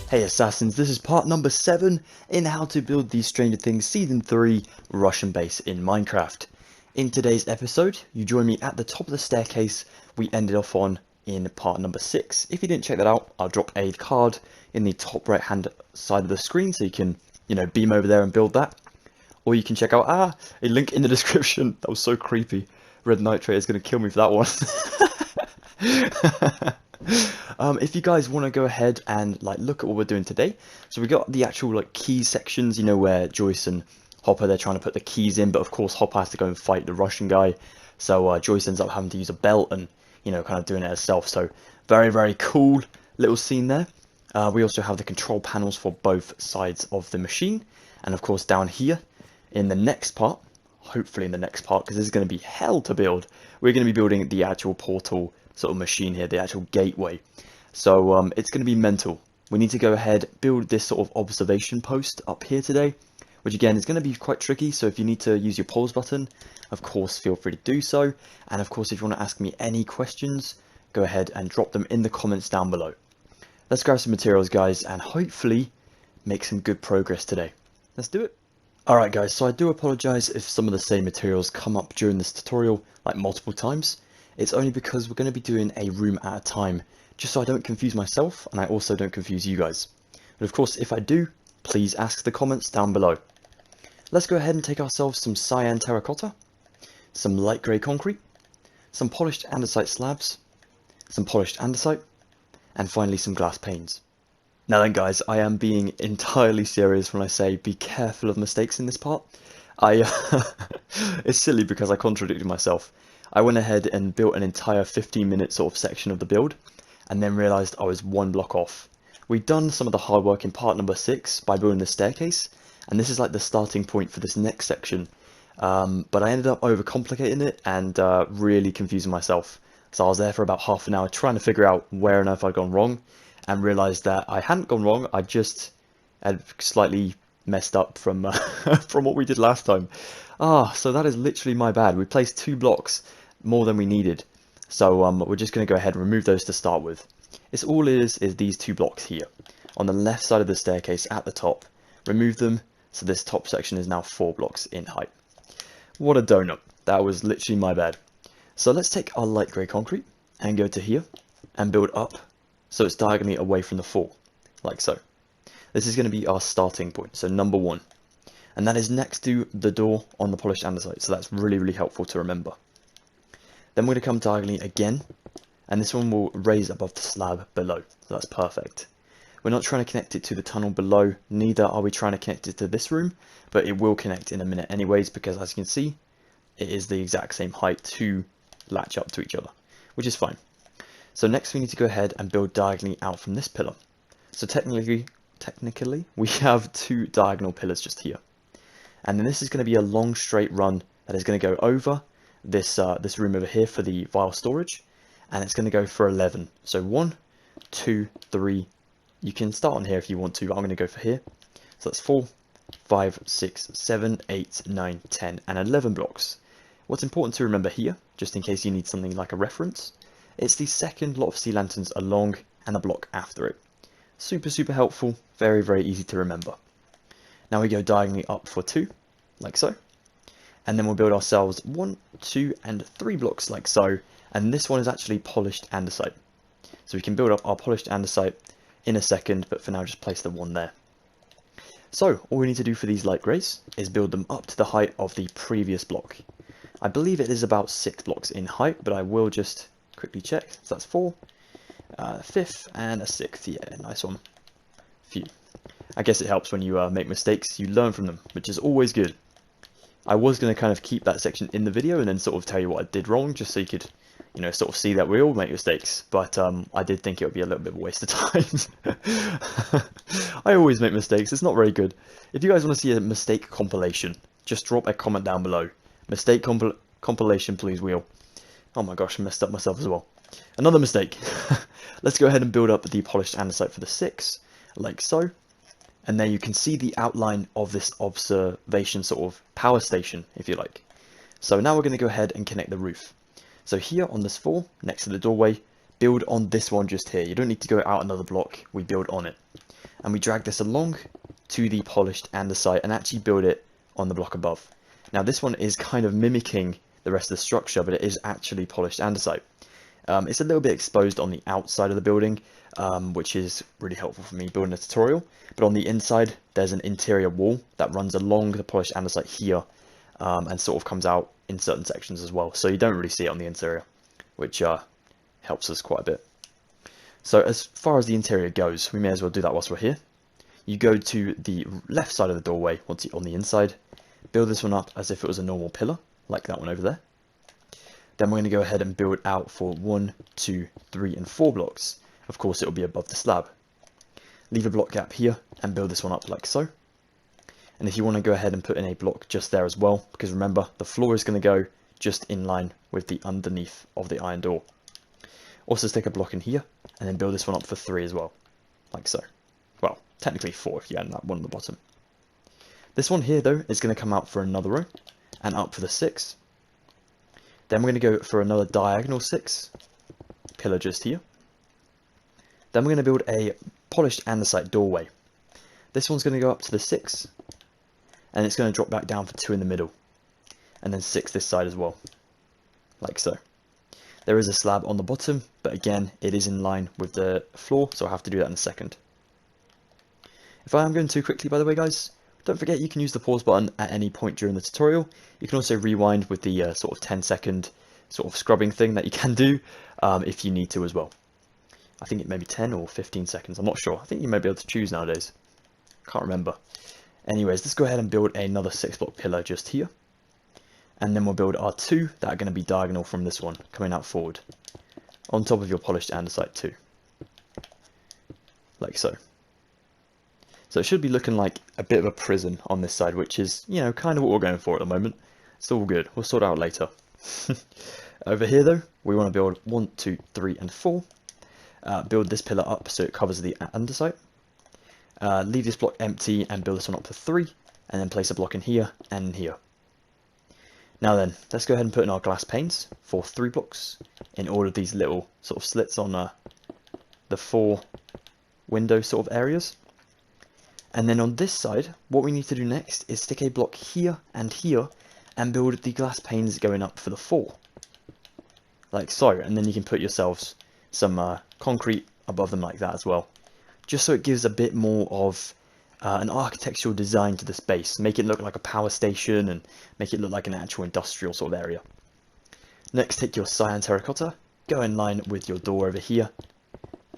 Hey Assassins, this is part number 7 in how to build the Stranger Things Season 3 Russian base in Minecraft. In today's episode, you join me at the top of the staircase we ended off on in part number 6. If you didn't check that out, I'll drop a card in the top right hand side of the screen so you can, beam over there and build that. Or you can check out, a link in the description. That was so creepy. Red Nitrate is going to kill me for that one. If you guys want to go ahead and look at what we're doing today, so we got the actual key sections, where Joyce and Hopper, they're trying to put the keys in, but of course Hopper has to go and fight the Russian guy, so Joyce ends up having to use a belt and kind of doing it herself. So very cool little scene there. We also have the control panels for both sides of the machine, and of course down here in the next part, hopefully in the next part, because this is going to be hell to build, we're going to be building the actual portal sort of machine here, the actual gateway. So it's going to be mental. We need to go ahead, build this sort of observation post up here today, which again is going to be quite tricky. So if you need to use your pause button, of course feel free to do so. And of course if you want to ask me any questions, go ahead and drop them in the comments down below. Let's grab some materials, guys, and hopefully make some good progress today. Let's do it. Alright guys, so I do apologize if some of the same materials come up during this tutorial multiple times. It's only because we're going to be doing a room at a time, just so I don't confuse myself and I also don't confuse you guys. But of course, if I do, please ask the comments down below. Let's go ahead and take ourselves some cyan terracotta, some light grey concrete, some polished andesite slabs, some polished andesite, and finally some glass panes. Now then guys, I am being entirely serious when I say be careful of mistakes in this part. It's silly because I contradicted myself. I went ahead and built an entire 15-minute sort of section of the build, and then realised I was one block off. We'd done some of the hard work in part number 6 by building the staircase, and this is the starting point for this next section. But I ended up overcomplicating it and really confusing myself. So I was there for about half an hour trying to figure out where on earth I'd gone wrong, and realised that I hadn't gone wrong, I just had slightly messed up from from what we did last time. So that is literally my bad. We placed 2 blocks more than we needed, so we're just going to go ahead and remove those to start with. It's all it is these 2 blocks here on the left side of the staircase at the top. Remove them, so this top section is now 4 blocks in height. What a donut. That was literally my bad. So let's take our light grey concrete and go to here and build up so it's diagonally away from the 4, like so. This is going to be our starting point, so number 1, and that is next to the door on the polished andesite, so that's really helpful to remember. Then we're going to come diagonally again, and this one will raise above the slab below, so that's perfect. We're not trying to connect it to the tunnel below, neither are we trying to connect it to this room, but it will connect in a minute anyways, because as you can see, it is the exact same height to latch up to each other, which is fine. So next we need to go ahead and build diagonally out from this pillar. So technically we have 2 diagonal pillars just here. And then this is going to be a long straight run that is going to go over this room over here for the vial storage, and it's going to go for 11. So 1, 2, 3. You can start on here if you want to, but I'm going to go for here. So that's 4, 5, 6, 7, 8, 9, 10, and 11 blocks. What's important to remember here, just in case you need something like a reference, it's the second lot of sea lanterns along and a block after it. Super helpful, very easy to remember. Now we go diagonally up for 2, like so. And then we'll build ourselves 1, 2, and 3 blocks like so. And this one is actually polished andesite. So we can build up our polished andesite in a second, but for now just place the 1 there. So all we need to do for these light greys is build them up to the height of the previous block. I believe it is about 6 blocks in height, but I will just quickly check. So that's 4, 5th, and a 6th. Yeah, nice one. Phew. I guess it helps when you make mistakes, you learn from them, which is always good. I was going to kind of keep that section in the video and then sort of tell you what I did wrong, just so you could, sort of see that we all make mistakes. But I did think it would be a little bit of a waste of time. I always make mistakes, it's not very good. If you guys want to see a mistake compilation, just drop a comment down below. Mistake compilation, please, wheel. Oh my gosh, I messed up myself as well. Another mistake. Let's go ahead and build up the polished andesite for the 6, like so. And then you can see the outline of this observation sort of power station, if you like. So now we're going to go ahead and connect the roof. So here on this floor, next to the doorway, build on this one just here. You don't need to go out another block, we build on it. And we drag this along to the polished andesite and actually build it on the block above. Now this one is kind of mimicking the rest of the structure, but it is actually polished andesite. It's a little bit exposed on the outside of the building, which is really helpful for me building a tutorial. But on the inside, there's an interior wall that runs along the polished andesite here, and sort of comes out in certain sections as well. So you don't really see it on the interior, which helps us quite a bit. So as far as the interior goes, we may as well do that whilst we're here. You go to the left side of the doorway once you're on the inside, build this one up as if it was a normal pillar, like that one over there. Then we're going to go ahead and build out for 1, 2, 3, and 4 blocks. Of course, it will be above the slab. Leave a block gap here and build this one up like so. And if you want to go ahead and put in a block just there as well, because remember, the floor is going to go just in line with the underneath of the iron door. Also stick a block in here, and then build this one up for 3 as well, like so. Well, technically 4 if you add that one on the bottom. This one here, though, is going to come out for another row, and up for the 6. Then we're going to go for another diagonal 6, pillar just here. Then we're going to build a polished andesite doorway. This one's going to go up to the 6, and it's going to drop back down for 2 in the middle, and then 6 this side as well, like so. There is a slab on the bottom, but again, it is in line with the floor, so I'll have to do that in a second. If I am going too quickly, by the way, guys, don't forget you can use the pause button at any point during the tutorial. You can also rewind with the sort of 10-second sort of scrubbing thing that you can do if you need to as well. I think it may be 10 or 15 seconds, I'm not sure. I think you may be able to choose nowadays. Can't remember. Anyways, let's go ahead and build another 6-block pillar just here. And then we'll build our 2 that are going to be diagonal from this one, coming out forward, on top of your polished andesite too. Like so. So it should be looking like a bit of a prison on this side, which is, you know, kind of what we're going for at the moment. It's all good, we'll sort it out later. Over here though, we want to build 1, 2, 3, and 4. Build this pillar up so it covers the andesite. Leave this block empty and build this one up to 3, and then place a block in here and in here. Now then, let's go ahead and put in our glass panes for 3 blocks in all of these little sort of slits on the 4 window sort of areas. And then on this side, what we need to do next is stick a block here and build the glass panes going up for the 4. Like so, and then you can put yourselves some concrete above them like that as well. Just so it gives a bit more of an architectural design to the space, make it look like a power station and make it look like an actual industrial sort of area. Next, take your cyan terracotta, go in line with your door over here,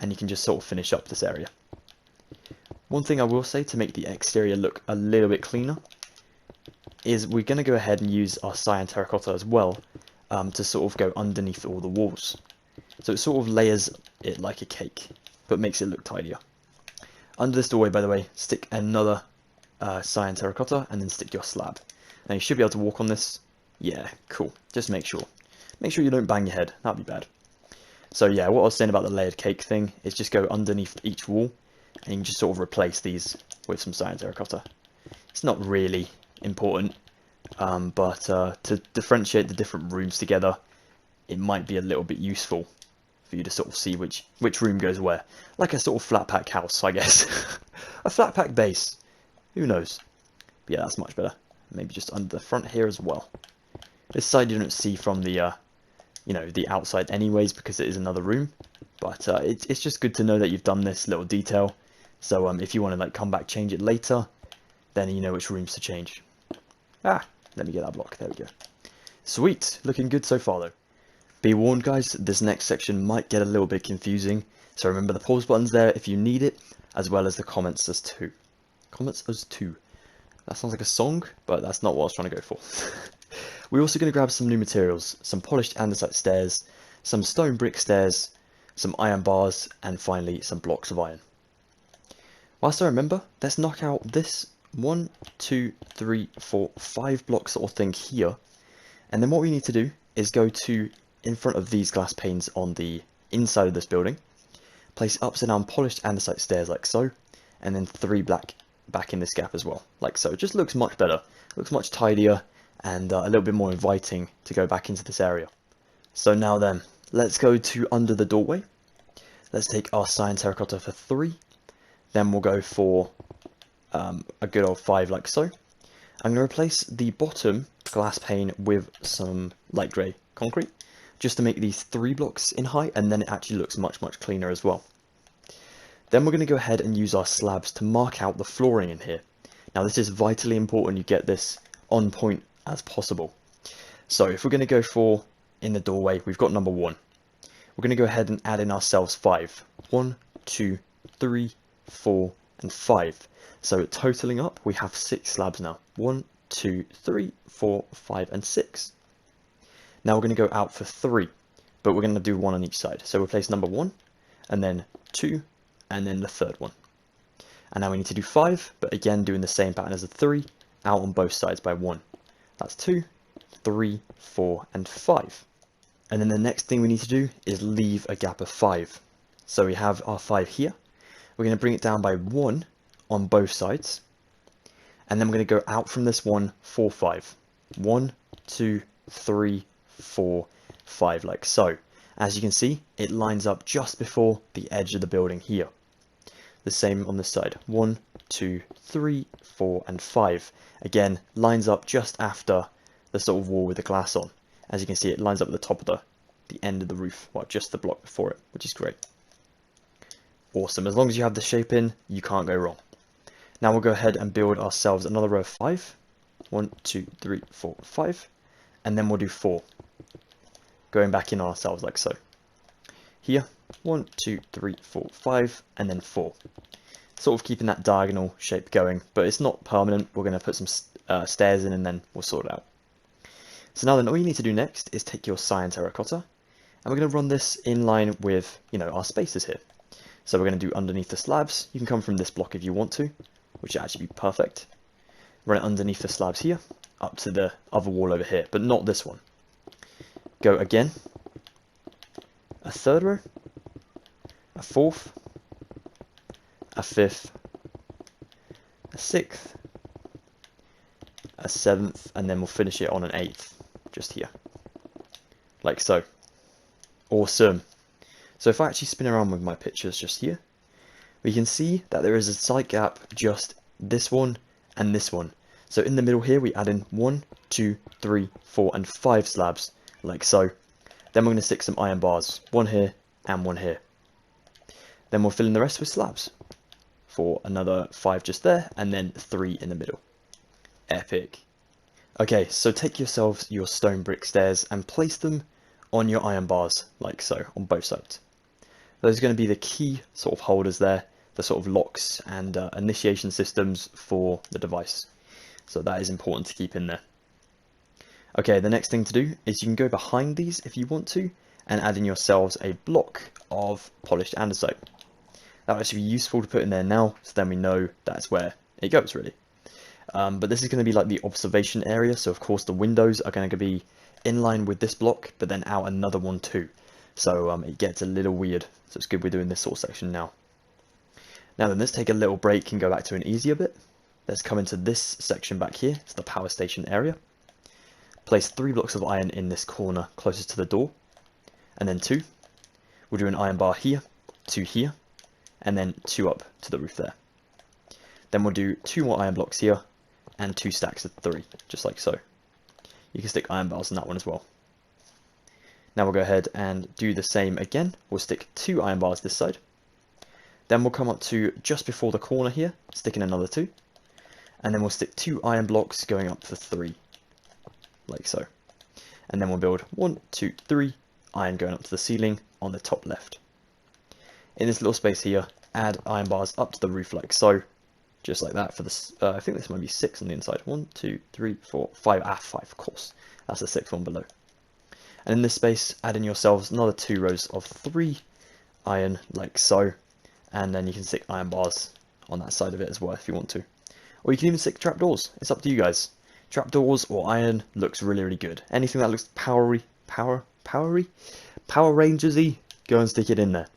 and you can just sort of finish up this area. One thing I will say to make the exterior look a little bit cleaner is we're going to go ahead and use our cyan terracotta as well to sort of go underneath all the walls. So it sort of layers it like a cake, but makes it look tidier. Under this doorway, by the way, stick another cyan terracotta and then stick your slab. Now you should be able to walk on this. Yeah, cool. Just make sure. Make sure you don't bang your head. That'd be bad. So yeah, what I was saying about the layered cake thing is just go underneath each wall and you can just sort of replace these with some cyan terracotta. It's not really important, but to differentiate the different rooms together, it might be a little bit useful for you to sort of see which room goes where. Like a sort of flat pack house, I guess. A flat pack base. Who knows? But yeah, that's much better. Maybe just under the front here as well. This side you don't see from the, you know, the outside anyways because it is another room. But it's just good to know that you've done this little detail. So if you want to like come back, change it later, then you know which rooms to change. Ah, let me get that block. There we go. Sweet. Looking good so far though. Be warned guys, this next section might get a little bit confusing, so remember the pause button's there if you need it, as well as the comments as to. Comments as to. That sounds like a song, but that's not what I was trying to go for. We're also going to grab some new materials, some polished andesite stairs, some stone brick stairs, some iron bars, and finally some blocks of iron. Whilst I remember, let's knock out this 1, 2, 3, 4, 5 block sort of thing here, and then what we need to do is go to in front of these glass panes on the inside of this building, place upside down polished andesite stairs like so, and then 3 black back in this gap as well, like so. It just looks much better, looks much tidier, and a little bit more inviting to go back into this area. So now then, let's go to under the doorway, Let's take our cyan terracotta for 3. Then we'll go for a good old 5 like so. I'm going to replace the bottom glass pane with some light grey concrete, just to make these 3 blocks in height, and then it actually looks much cleaner as well. Then we're going to go ahead and use our slabs to mark out the flooring in here. Now this is vitally important you get this on point as possible. So if we're going to go for, in the doorway, we've got number 1. We're going to go ahead and add in ourselves 5. 1, 2, 3, 4, and 5. So totaling up, we have 6 slabs now. 1, 2, 3, 4, 5, and 6. Now we're going to go out for 3, but we're going to do 1 on each side. So we'll place number 1, and then 2, and then the 3rd one. And now we need to do 5, but again doing the same pattern as the 3, out on both sides by 1. That's 2, 3, 4, and 5. And then the next thing we need to do is leave a gap of 5. So we have our 5 here. We're going to bring it down by 1 on both sides, and then we're going to go out from this one 4, 5. 1, 2, 3, 4, 5, like so. As you can see, it lines up just before the edge of the building here. The same on this side. 1, 2, 3, 4, and 5. Again, lines up just after the sort of wall with the glass on. As you can see, it lines up at the top of the end of the roof, well, just the block before it, which is great. Awesome. As long as you have the shape in, you can't go wrong. Now we'll go ahead and build ourselves another row of 5. 1, 2, 3, 4, 5. And then we'll do 4. Going back in on ourselves like so. Here, 1, 2, 3, 4, 5, and then 4. Sort of keeping that diagonal shape going, but it's not permanent. We're going to put some stairs in and then we'll sort it out. So now then, all you need to do next is take your cyan terracotta, and we're going to run this in line with, our spaces here. So we're going to do underneath the slabs. You can come from this block if you want to, which would actually be perfect. Run it underneath the slabs here, up to the other wall over here, but not this one. Go again, a 3rd row, a 4th, a 5th, a 6th, a 7th, and then we'll finish it on an 8th, just here, like so. Awesome. So if I actually spin around with my pictures just here, we can see that there is a slight gap just this one and this one. So in the middle here, we add in 1, 2, 3, 4, and 5 slabs, like so. Then we're going to stick some iron bars, 1 here and 1 here. Then we'll fill in the rest with slabs for another 5 just there, and then 3 in the middle. Epic. Okay, so take yourselves your stone brick stairs and place them on your iron bars, like so, on both sides. Those are going to be the key sort of holders there, the sort of locks and initiation systems for the device. So that is important to keep in there. Okay, the next thing to do is you can go behind these if you want to, and add in yourselves a block of polished andesite. That will actually be useful to put in there now, so then we know that's where it goes really. But this is going to be like the observation area, so of course the windows are going to be in line with this block, but then out another one too. So it gets a little weird, so it's good we're doing this sort of section now. Now then, let's take a little break and go back to an easier bit. Let's come into this section back here, it's the power station area. Place 3 blocks of iron in this corner closest to the door, and then 2. We'll do an iron bar here, 2 here, and then 2 up to the roof there. Then we'll do 2 more iron blocks here, and 2 stacks of 3, just like so. You can stick iron bars in that one as well. Now we'll go ahead and do the same again. We'll stick 2 iron bars this side. Then we'll come up to just before the corner here, stick in another 2. And then we'll stick 2 iron blocks going up for 3, like so. And then we'll build 1, 2, 3 iron going up to the ceiling on the top left. In this little space here, add iron bars up to the roof like so, just like that for this. I think this might be 6 on the inside. 1, 2, 3, 4, 5. 5, of course. That's the 6th one below. And in this space, add in yourselves another 2 rows of 3 iron like so, and then you can stick iron bars on that side of it as well if you want to. Or you can even stick trapdoors. It's up to you guys. Trapdoors or iron looks really good. Anything that looks Power Rangers-y, go and stick it in there.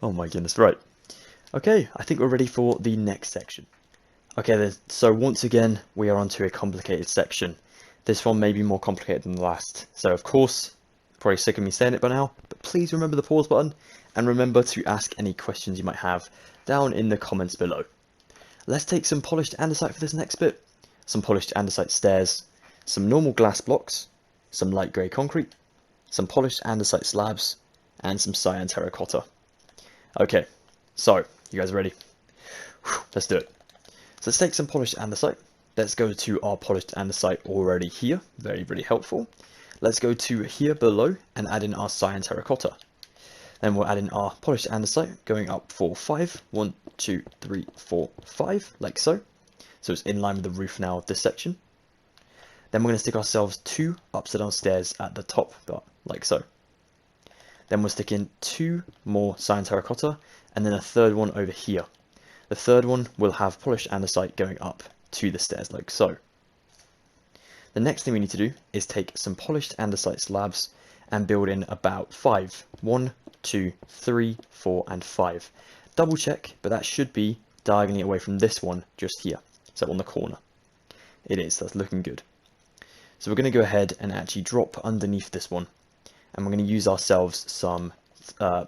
Oh my goodness, right. Okay, I think we're ready for the next section. Okay, so once again, we are onto a complicated section. This one may be more complicated than the last. So of course, Probably sick of me saying it by now, but please remember the pause button, and remember to ask any questions you might have down in the comments below. Let's take some polished andesite for this next bit. Some polished andesite stairs, some normal glass blocks, some light grey concrete, some polished andesite slabs, and some cyan terracotta. Okay, so, you guys ready? Whew, let's do it. So let's take some polished andesite. Let's go to our polished andesite already here, very, very helpful. Let's go to here below and add in our cyan terracotta. Then we'll add in our polished andesite, going up for 5. 1, 2, 3, 4, 5, like so. So it's in line with the roof now of this section. Then we're going to stick ourselves 2 upside down stairs at the top, like so. Then we'll stick in 2 more cyan terracotta, and then a third one over here. The third one will have polished andesite going up to the stairs, like so. The next thing we need to do is take some polished andesite slabs and build in about 5. 1, 2, 3, 4, and 5. Double check, but that should be diagonally away from this one just here, so on the corner. It is, that's looking good. So we're going to go ahead and actually drop underneath this one, and we're going to use ourselves some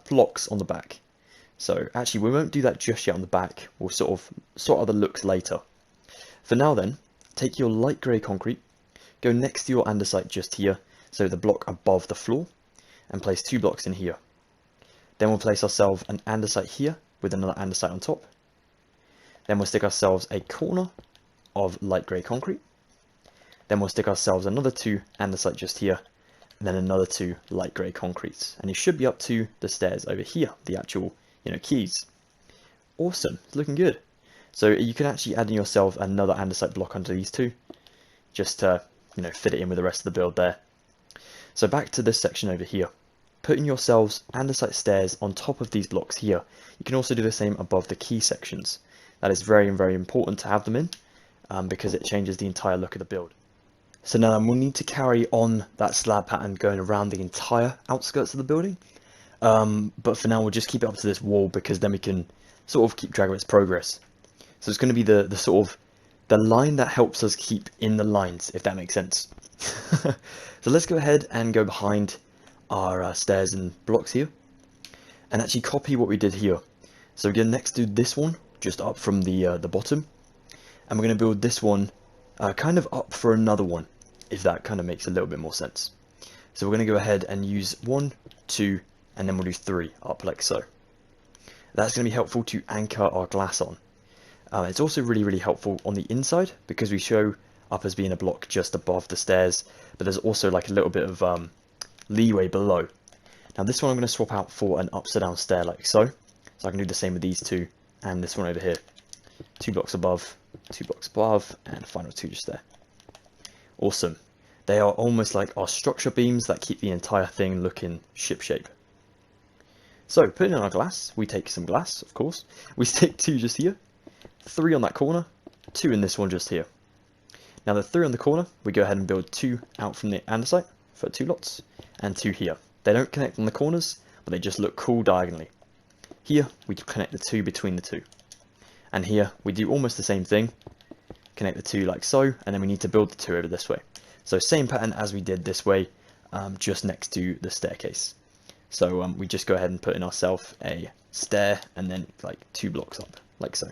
blocks on the back. So actually we won't do that just yet on the back, we'll sort out the looks later. For now then, take your light grey concrete, go next to your andesite just here, so the block above the floor, and place 2 blocks in here. Then we'll place ourselves an andesite here with another andesite on top. Then we'll stick ourselves a corner of light grey concrete. Then we'll stick ourselves another 2 andesite just here, and then another 2 light grey concretes. And you should be up to the stairs over here, the actual, keys. Awesome, it's looking good. So you can actually add in yourself another andesite block under these 2, just to, fit it in with the rest of the build there. So back to this section over here. Putting yourselves andesite stairs on top of these blocks here. You can also do the same above the key sections. That is very, very important to have them in, because it changes the entire look of the build. So now we'll need to carry on that slab pattern going around the entire outskirts of the building. But for now we'll just keep it up to this wall, because then we can sort of keep track of its progress. So it's going to be the sort of the line that helps us keep in the lines, if that makes sense. So let's go ahead and go behind our stairs and blocks here, and actually copy what we did here. So we're going to next do this one just up from the bottom, and we're going to build this one kind of up for another one, if that kind of makes a little bit more sense. So we're going to go ahead and use 1, 2, and then we'll do 3 up like so. That's going to be helpful to anchor our glass on. It's also really, really helpful on the inside, because we show up as being a block just above the stairs, but there's also like a little bit of leeway below. Now this one I'm going to swap out for an upside down stair like so. So I can do the same with these 2 and this one over here. 2 blocks above, 2 blocks above, and final 2 just there. Awesome. They are almost like our structure beams that keep the entire thing looking shipshape. So putting in our glass, we take some glass, of course. We stick 2 just here, 3 on that corner, 2 in this one just here. Now the 3 on the corner, we go ahead and build 2 out from the andesite for 2 lots, and 2 here. They don't connect on the corners, but they just look cool diagonally. Here, we connect the 2 between the 2. And here, we do almost the same thing. Connect the 2 like so, and then we need to build the 2 over this way. So same pattern as we did this way, just next to the staircase. So we just go ahead and put in ourselves a stair, and then like 2 blocks up, like so.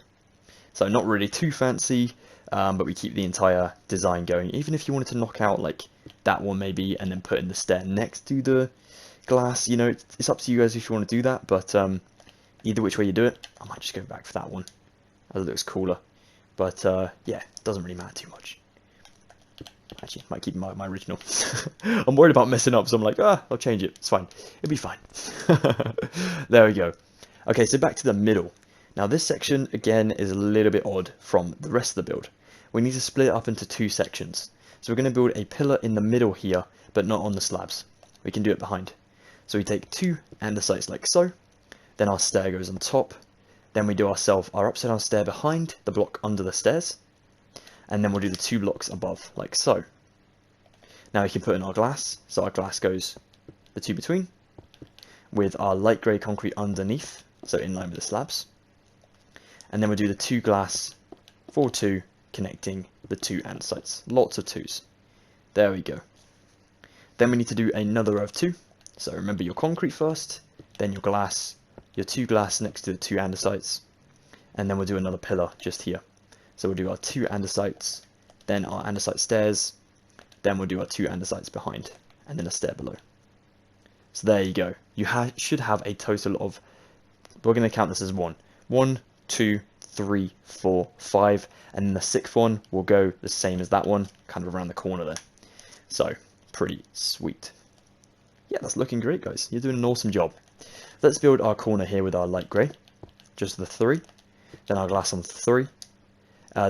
So not really too fancy, but we keep the entire design going. Even if you wanted to knock out like that one maybe, and then put in the stair next to the glass, it's up to you guys if you want to do that, but either which way you do it, I might just go back for that one, as it looks cooler. But yeah, it doesn't really matter too much. Actually, might keep my original. I'm worried about messing up, so I'm like, I'll change it, it's fine, it'll be fine. There we go. Okay, so back to the middle. Now this section, again, is a little bit odd from the rest of the build. We need to split it up into 2 sections. So we're going to build a pillar in the middle here, but not on the slabs. We can do it behind. So we take 2 andesites like so, then our stair goes on top, then we do ourselves our upside down stair behind the block under the stairs, and then we'll do the 2 blocks above, like so. Now we can put in our glass, so our glass goes the 2 between, with our light grey concrete underneath, so in line with the slabs. And then we'll do the 2 glass for 2, connecting the 2 andesites. Lots of 2s. There we go. Then we need to do another row of 2, So remember your concrete first, then your glass, your 2 glass next to the 2 andesites, and then we'll do another pillar just here. So we'll do our 2 andesites, then our andesite stairs, then we'll do our 2 andesites behind, and then a stair below. So there you go. You should have a total of, we're going to count this as 1, 2, 3, 4, 5, and then the 6th one will go the same as that one, kind of around the corner there. So, pretty sweet. Yeah, that's looking great, guys. You're doing an awesome job. Let's build our corner here with our light grey, just the 3, then our glass on 3,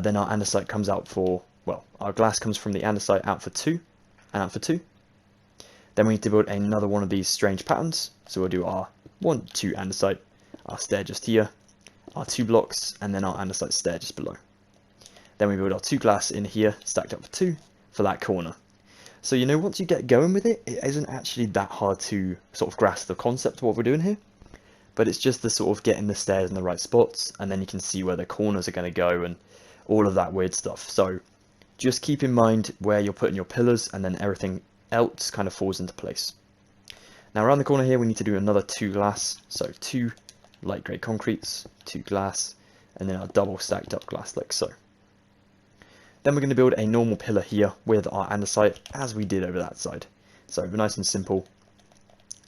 then our andesite comes out for, well, our glass comes from the andesite out for 2, and out for 2. Then we need to build another one of these strange patterns, so we'll do our 1, 2 andesite, our stair just here, our 2 blocks, and then our andesite stair just below. Then we build our 2 glass in here, stacked up for 2, for that corner. So, you know, once you get going with it, it isn't actually that hard to sort of grasp the concept of what we're doing here. But it's just the sort of getting the stairs in the right spots, and then you can see where the corners are going to go, and all of that weird stuff. So, just keep in mind where you're putting your pillars, and then everything else kind of falls into place. Now around the corner here we need to do another 2 glass, so 2 light grey concretes, 2 glass, and then our double stacked up glass like so. Then we're going to build a normal pillar here with our andesite as we did over that side. So nice and simple.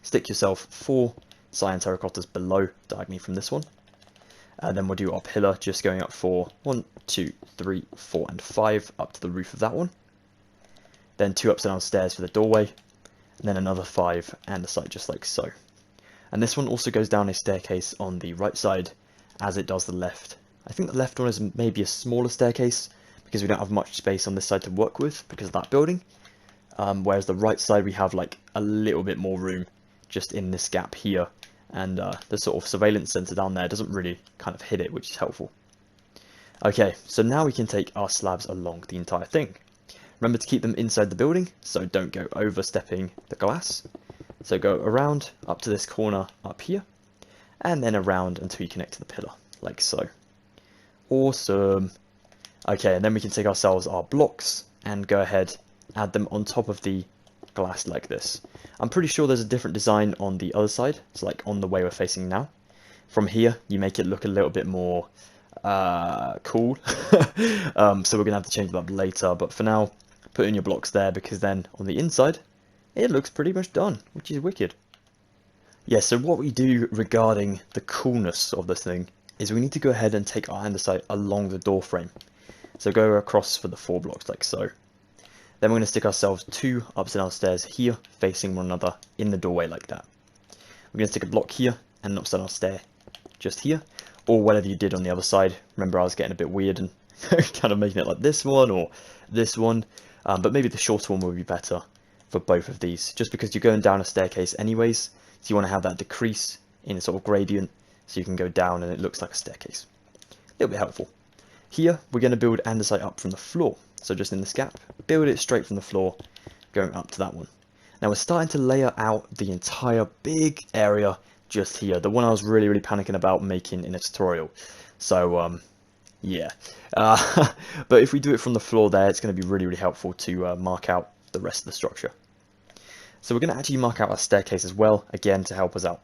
Stick yourself 4 cyan terracottas below diagonally from this one. Then we'll do our pillar just going up for 1, 2, 3, 4 and 5 up to the roof of that one. Then 2 upside down stairs for the doorway, and then another 5 andesite just like so. And this one also goes down a staircase on the right side as it does the left. I think the left one is maybe a smaller staircase because we don't have much space on this side to work with because of that building. Whereas the right side we have like a little bit more room just in this gap here, and the sort of surveillance center down there doesn't really kind of hit it, which is helpful. Okay, so now we can take our slabs along the entire thing. Remember to keep them inside the building, so don't go overstepping the glass. So go around up to this corner up here, and then around until you connect to the pillar, like so. Awesome. Okay, and then we can take ourselves our blocks and go ahead, add them on top of the glass like this. I'm pretty sure there's a different design on the other side, so like on the way we're facing now. From here, you make it look a little bit more cool. So we're going to have to change that up later, but for now, put in your blocks there, because then on the inside, it looks pretty much done, which is wicked. Yeah, so what we do regarding the coolness of this thing is we need to go ahead and take our andesite along the door frame. So go across for the 4 blocks like so. Then we're going to stick ourselves 2 upside down stairs here, facing one another in the doorway like that. We're going to stick a block here and an upside down stair just here, or whatever you did on the other side. Remember, I was getting a bit weird and kind of making it like this one or this one, but maybe the shorter one would be better for both of these, just because you're going down a staircase anyways, so you want to have that decrease in a sort of gradient, so you can go down and it looks like a staircase. A little bit helpful. Here, we're going to build andesite up from the floor, so just in this gap, build it straight from the floor, going up to that one. Now we're starting to layer out the entire big area just here, the one I was really panicking about making in a tutorial. So, yeah. But if we do it from the floor there, it's going to be really helpful to mark out the rest of the structure. So we're going to actually mark out our staircase as well, again, to help us out.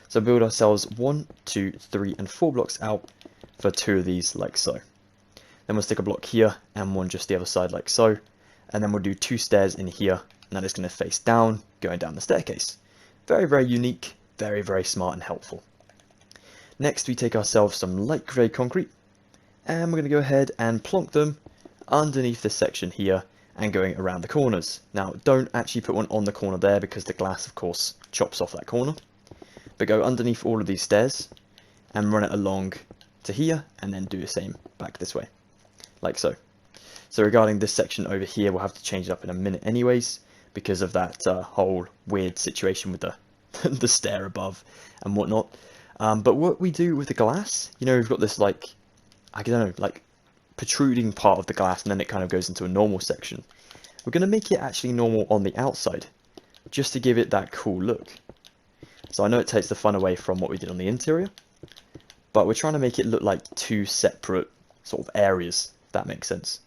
So build ourselves 1, 2, 3, and 4 blocks out for 2 of these, like so. Then we'll stick a block here, and one just the other side, like so. And then we'll do 2 stairs in here, and that is going to face down, going down the staircase. Very unique, very smart and helpful. Next, we take ourselves some light grey concrete, and we're going to go ahead and plonk them underneath this section here, and going around the corners. Now, don't actually put one on the corner there, because the glass, of course, chops off that corner. But go underneath all of these stairs, and run it along to here, and then do the same back this way, like so. So regarding this section over here, we'll have to change it up in a minute anyways, because of that whole weird situation with the the stair above and whatnot. But what we do with the glass, you know, we've got this like, I don't know, like protruding part of the glass, and then it kind of goes into a normal section. We're going to make it actually normal on the outside, just to give it that cool look. So I know it takes the fun away from what we did on the interior, but we're trying to make it look like 2 separate sort of areas, if that makes sense.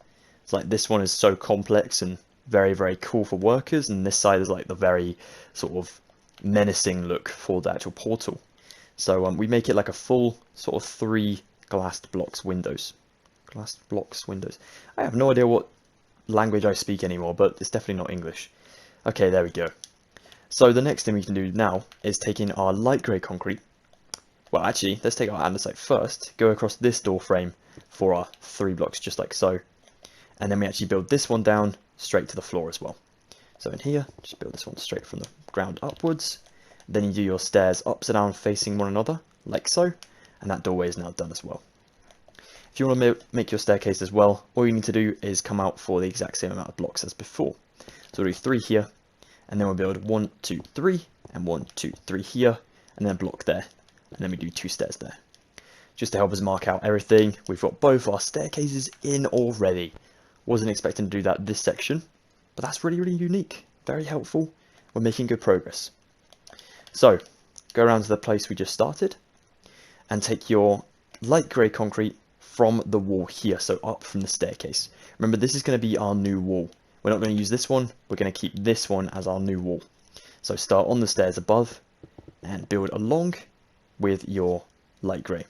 It's like this one is so complex and very cool for workers, and this side is like the very sort of menacing look for the actual portal. So we make it like a full sort of 3 glassed blocks windows. Glassed blocks windows. I have no idea what language I speak anymore, but it's definitely not English. Okay, there we go. So the next thing we can do now is taking our light grey concrete. Well, actually, let's take our andesite first, go across this door frame for our 3 blocks, just like so. And then we actually build this one down straight to the floor as well. So in here, just build this one straight from the ground upwards. Then you do your stairs upside down facing one another, like so. And that doorway is now done as well. If you want to make your staircase as well, all you need to do is come out for the exact same amount of blocks as before. So we'll do 3 here, and then we'll build 1, 2, 3, and 1, 2, 3 here, and then a block there. And then we do 2 stairs there. Just to help us mark out everything, we've got both our staircases in already. Wasn't expecting to do that this section, but that's really, really unique. Very helpful. We're making good progress. So, go around to the place we just started, and take your light grey concrete from the wall here, so up from the staircase. Remember, this is going to be our new wall. We're not going to use this one, we're going to keep this one as our new wall. So start on the stairs above, and build along with your light grey.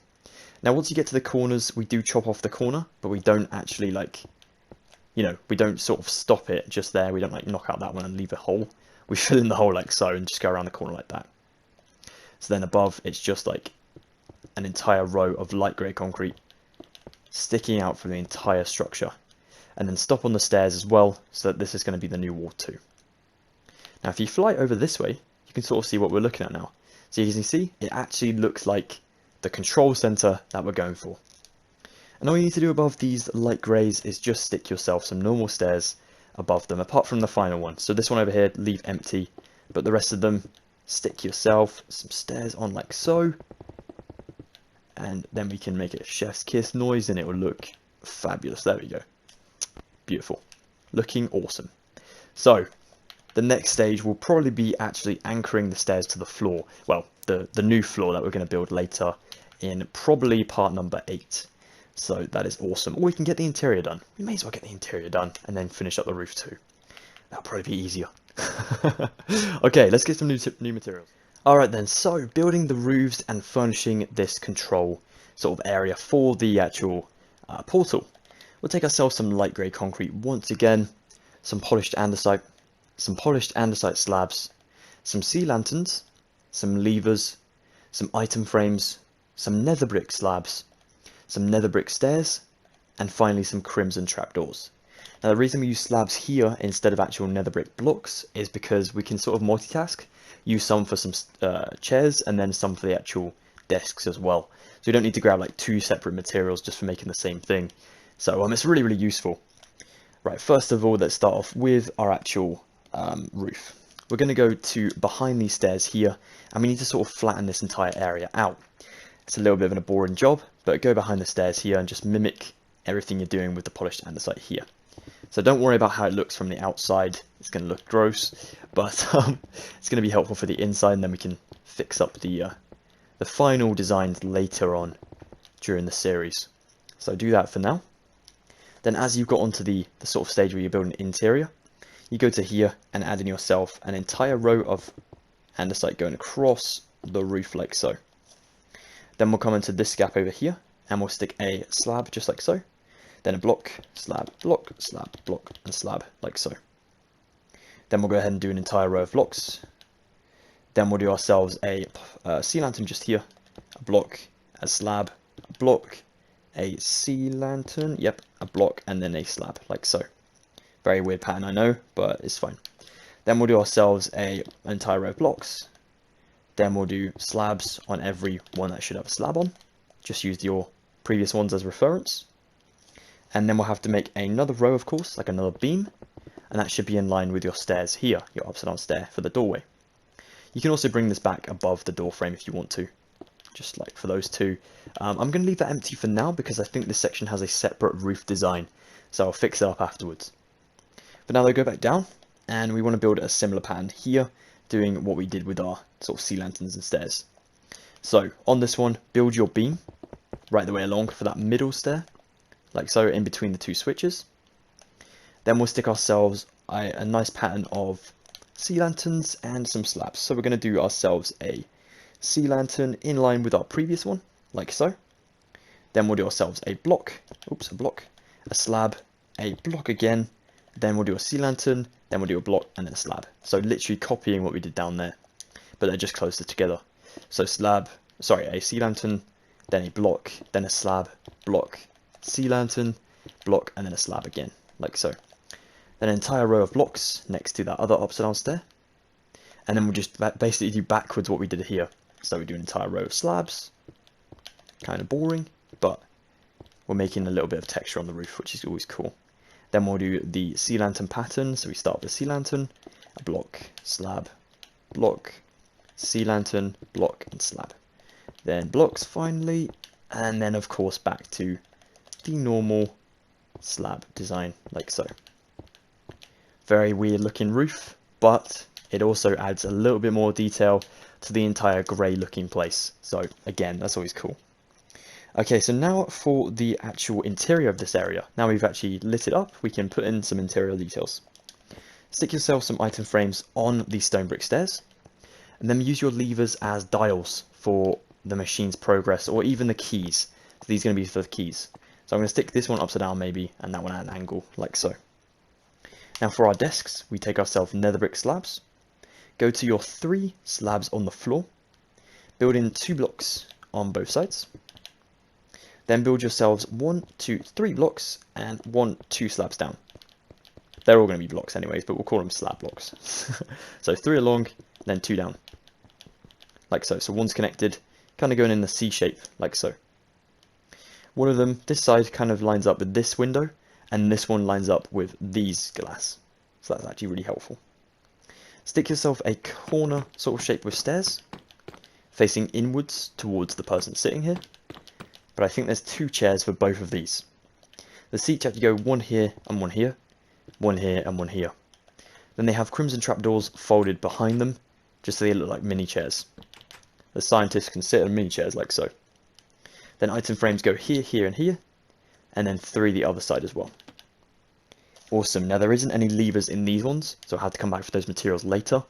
Now once you get to the corners, we do chop off the corner, but we don't actually we don't sort of stop it just there. We don't like knock out that one and leave a hole. We fill in the hole like so and just go around the corner like that. So then above, it's just like an entire row of light grey concrete sticking out from the entire structure. And then stop on the stairs as well, so that this is going to be the new wall too. Now if you fly over this way, you can sort of see what we're looking at now. So as you can see, it actually looks like the control center that we're going for. And all you need to do above these light greys is just stick yourself some normal stairs above them, apart from the final one. So this one over here, leave empty, but the rest of them, stick yourself some stairs on like so. And then we can make it a chef's kiss noise and it will look fabulous. There we go. Beautiful. Looking awesome. So, the next stage will probably be actually anchoring the stairs to the floor. Well, the new floor that we're going to build later in probably part number 8. So that is awesome. Or we can get the interior done. We may as well get the interior done and then finish up the roof too. That'll probably be easier. Okay, let's get some new materials. Alright then, so building the roofs and furnishing this control sort of area for the actual portal. We'll take ourselves some light grey concrete once again, some polished andesite slabs, some sea lanterns, some levers, some item frames, some nether brick slabs, some nether brick stairs, and finally some crimson trapdoors. Now the reason we use slabs here instead of actual nether brick blocks is because we can sort of multitask, use some for some chairs and then some for the actual desks as well. So you don't need to grab like 2 separate materials just for making the same thing. So it's really, really useful. Right, first of all, let's start off with our actual roof. We're going to go to behind these stairs here, and we need to sort of flatten this entire area out. It's a little bit of a boring job, but go behind the stairs here and just mimic everything you're doing with the polished andesite here. So don't worry about how it looks from the outside. It's going to look gross, but it's going to be helpful for the inside, and then we can fix up the final designs later on during the series. So do that for now. Then as you've got onto the sort of stage where you're building an interior, you go to here and add in yourself an entire row of andesite going across the roof like so. Then we'll come into this gap over here and we'll stick a slab just like so. Then a block, slab, block, and slab like so. Then we'll go ahead and do an entire row of blocks. Then we'll do ourselves a sea lantern just here, a block, a slab, a block, a sea lantern, yep, a block, and then a slab, like so. Very weird pattern, I know, but it's fine. Then we'll do ourselves an entire row of blocks. Then we'll do slabs on every one that should have a slab on. Just use your previous ones as reference. And then we'll have to make another row, of course, like another beam. And that should be in line with your stairs here, your upside down stair for the doorway. You can also bring this back above the door frame if you want to. Just like for those two. I'm going to leave that empty for now because I think this section has a separate roof design, so I'll fix it up afterwards. But now they go back down, and we want to build a similar pattern here, doing what we did with our sort of sea lanterns and stairs. So on this one, build your beam right the way along for that middle stair, like so, in between the 2 switches. Then we'll stick ourselves a nice pattern of sea lanterns and some slabs. So we're going to do ourselves a sea lantern in line with our previous one, like so. Then we'll do ourselves a block, oops, a block, a slab, a block again, then we'll do a sea lantern, then we'll do a block and then a slab. So literally copying what we did down there, but they're just closer together. So a sea lantern, then a block, then a slab, block, sea lantern, block, and then a slab again, like so. Then an entire row of blocks next to that other upside down stair. And then we'll just basically do backwards what we did here. So we do an entire row of slabs, kind of boring, but we're making a little bit of texture on the roof, which is always cool. Then we'll do the sea lantern pattern. So we start with a sea lantern, a block, slab, block, sea lantern, block, and slab. Then blocks finally, and then of course back to the normal slab design, like so. Very weird looking roof, but it also adds a little bit more detail to the entire grey looking place. So again, that's always cool. Okay, so now for the actual interior of this area. Now we've actually lit it up, we can put in some interior details. Stick yourself some item frames on the stone brick stairs, and then use your levers as dials for the machine's progress, or even the keys. So these are going to be for the keys. So I'm going to stick this one upside down maybe, and that one at an angle, like so. Now for our desks, we take ourselves nether brick slabs, go to your 3 slabs on the floor, build in 2 blocks on both sides, then build yourselves 1, 2, 3 blocks and 1, 2 slabs down. They're all going to be blocks anyways, but we'll call them slab blocks. So 3 along, then 2 down, like so. So one's connected, kind of going in the C shape, like so. One of them, this side kind of lines up with this window, and this one lines up with these glass. So that's actually really helpful. Stick yourself a corner sort of shape with stairs, facing inwards towards the person sitting here. But I think there's 2 chairs for both of these. The seats have to go one here and one here, one here and one here. Then they have crimson trapdoors folded behind them, just so they look like mini chairs. The scientists can sit on mini chairs like so. Then item frames go here, here and here, and then 3 the other side as well. Awesome. Now there isn't any levers in these ones, so I'll have to come back for those materials later,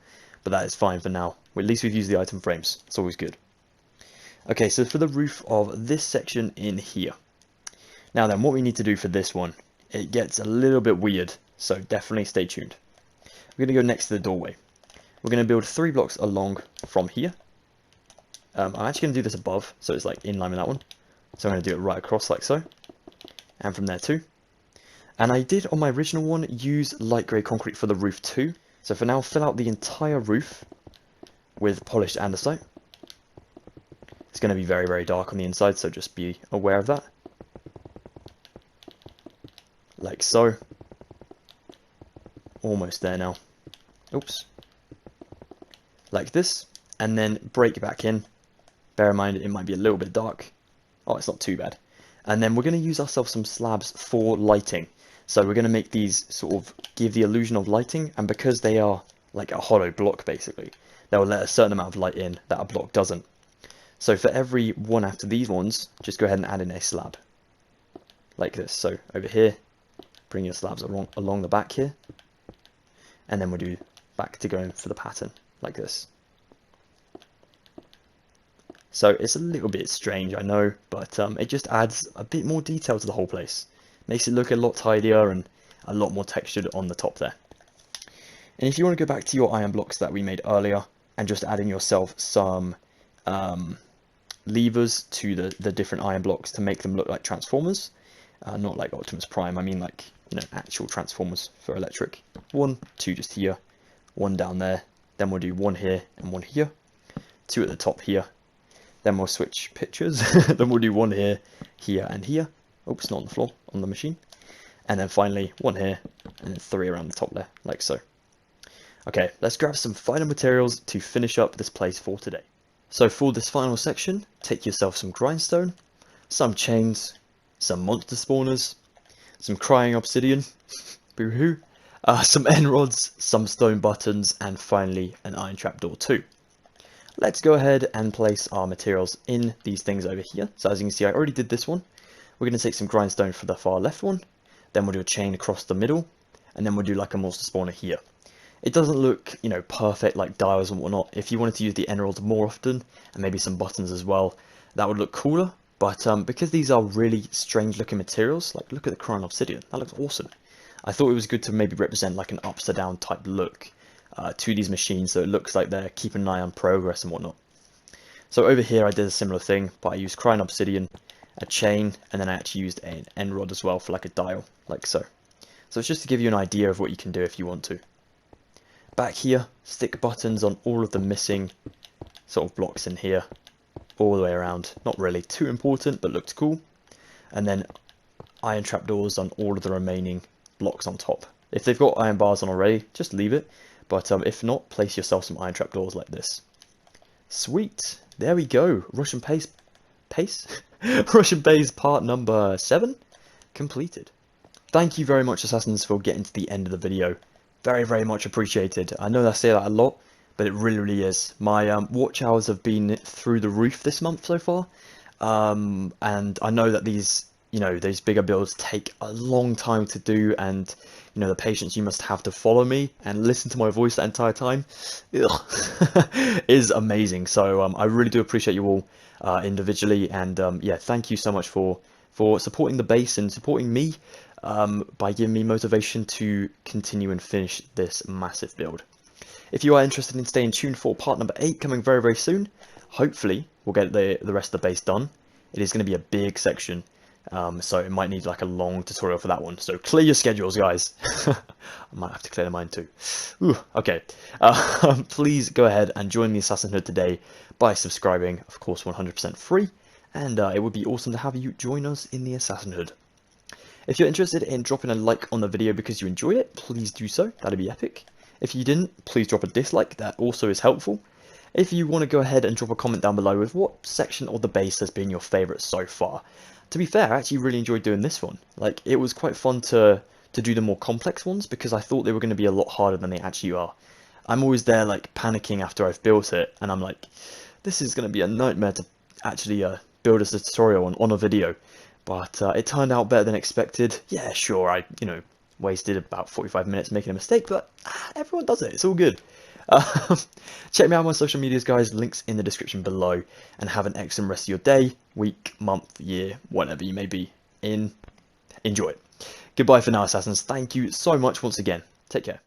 but that is fine for now. Well, at least we've used the item frames. It's always good. Okay, so for the roof of this section in here. Now then, what we need to do for this one, it gets a little bit weird, so definitely stay tuned. We're going to go next to the doorway. We're going to build 3 blocks along from here. I'm actually going to do this above, so it's like in line with that one. So I'm going to do it right across like so. And from there too. And I did on my original one use light grey concrete for the roof too. So for now, fill out the entire roof with polished andesite. It's going to be very, very dark on the inside, so just be aware of that. Like so. Almost there now. Oops. Like this. And then break it back in. Bear in mind, it might be a little bit dark. Oh, it's not too bad. And then we're going to use ourselves some slabs for lighting. So we're going to make these sort of give the illusion of lighting. And because they are like a hollow block, basically, they will let a certain amount of light in that a block doesn't. So for every one after these ones, just go ahead and add in a slab. Like this. So over here, bring your slabs along the back here. And then we'll do back to going for the pattern, like this. So it's a little bit strange, I know, but it just adds a bit more detail to the whole place. Makes it look a lot tidier and a lot more textured on the top there. And if you want to go back to your iron blocks that we made earlier and just add in yourself some levers to the different iron blocks to make them look like transformers, not like Optimus Prime, I mean like, you know, actual transformers for electric. 1, 2 just here, 1 down there, then we'll do 1 here and 1 here, 2 at the top here, then we'll switch pictures, then we'll do 1 here, here and here, oops, not on the floor, on the machine, and then finally 1 here, and then 3 around the top there, like so. Okay, let's grab some final materials to finish up this place for today. So for this final section, take yourself some grindstone, some chains, some monster spawners, some crying obsidian, boo-hoo, some end rods, some stone buttons, and finally an iron trapdoor too. Let's go ahead and place our materials in these things over here. So as you can see, I already did this one. We're going to take some grindstone for the far left one, then we'll do a chain across the middle, and then we'll do like a monster spawner here. It doesn't look, you know, perfect like dials and whatnot. If you wanted to use the end rods more often, and maybe some buttons as well, that would look cooler. But because these are really strange looking materials, like look at the chrome obsidian, that looks awesome. I thought it was good to maybe represent like an upside down type look to these machines, so it looks like they're keeping an eye on progress and whatnot. So over here I did a similar thing, but I used chrome obsidian, a chain, and then I actually used an end rod as well for like a dial, like so. So it's just to give you an idea of what you can do if you want to. Back here, stick buttons on all of the missing sort of blocks in here, all the way around. Not really too important, but looked cool. And then iron trapdoors on all of the remaining blocks on top. If they've got iron bars on already, just leave it. But if not, place yourself some iron trapdoors like this. Sweet, there we go. Russian pace? Russian base part number 7 completed. Thank you very much, Assassins, for getting to the end of the video. Very, very much appreciated. I know I say that a lot, but it really, really is. My watch hours have been through the roof this month so far, and I know that these, you know, these bigger builds take a long time to do, and you know the patience you must have to follow me and listen to my voice that entire time is amazing. So I really do appreciate you all individually, and yeah, thank you so much for supporting the base and supporting me. By giving me motivation to continue and finish this massive build. If you are interested in staying tuned for part number 8 coming very, very soon, hopefully we'll get the rest of the base done. It is going to be a big section, so it might need like a long tutorial for that one. So clear your schedules, guys. I might have to clear mine too. Ooh, okay, please go ahead and join the Assassinhood today by subscribing, of course 100% free, and it would be awesome to have you join us in the Assassinhood. If you're interested in dropping a like on the video because you enjoyed it, please do so. That'd be epic. If you didn't, please drop a dislike. That also is helpful. If you want to go ahead and drop a comment down below with what section of the base has been your favourite so far. To be fair, I actually really enjoyed doing this one. Like, it was quite fun to do the more complex ones because I thought they were going to be a lot harder than they actually are. I'm always there like panicking after I've built it, and I'm like, this is going to be a nightmare to actually build as a tutorial on a video. But it turned out better than expected. Yeah, sure, I, you know, wasted about 45 minutes making a mistake, but everyone does it. It's all good. Check me out on my social medias, guys. Links in the description below. And have an excellent rest of your day, week, month, year, whatever you may be in. Enjoy it. Goodbye for now, Assassins. Thank you so much once again. Take care.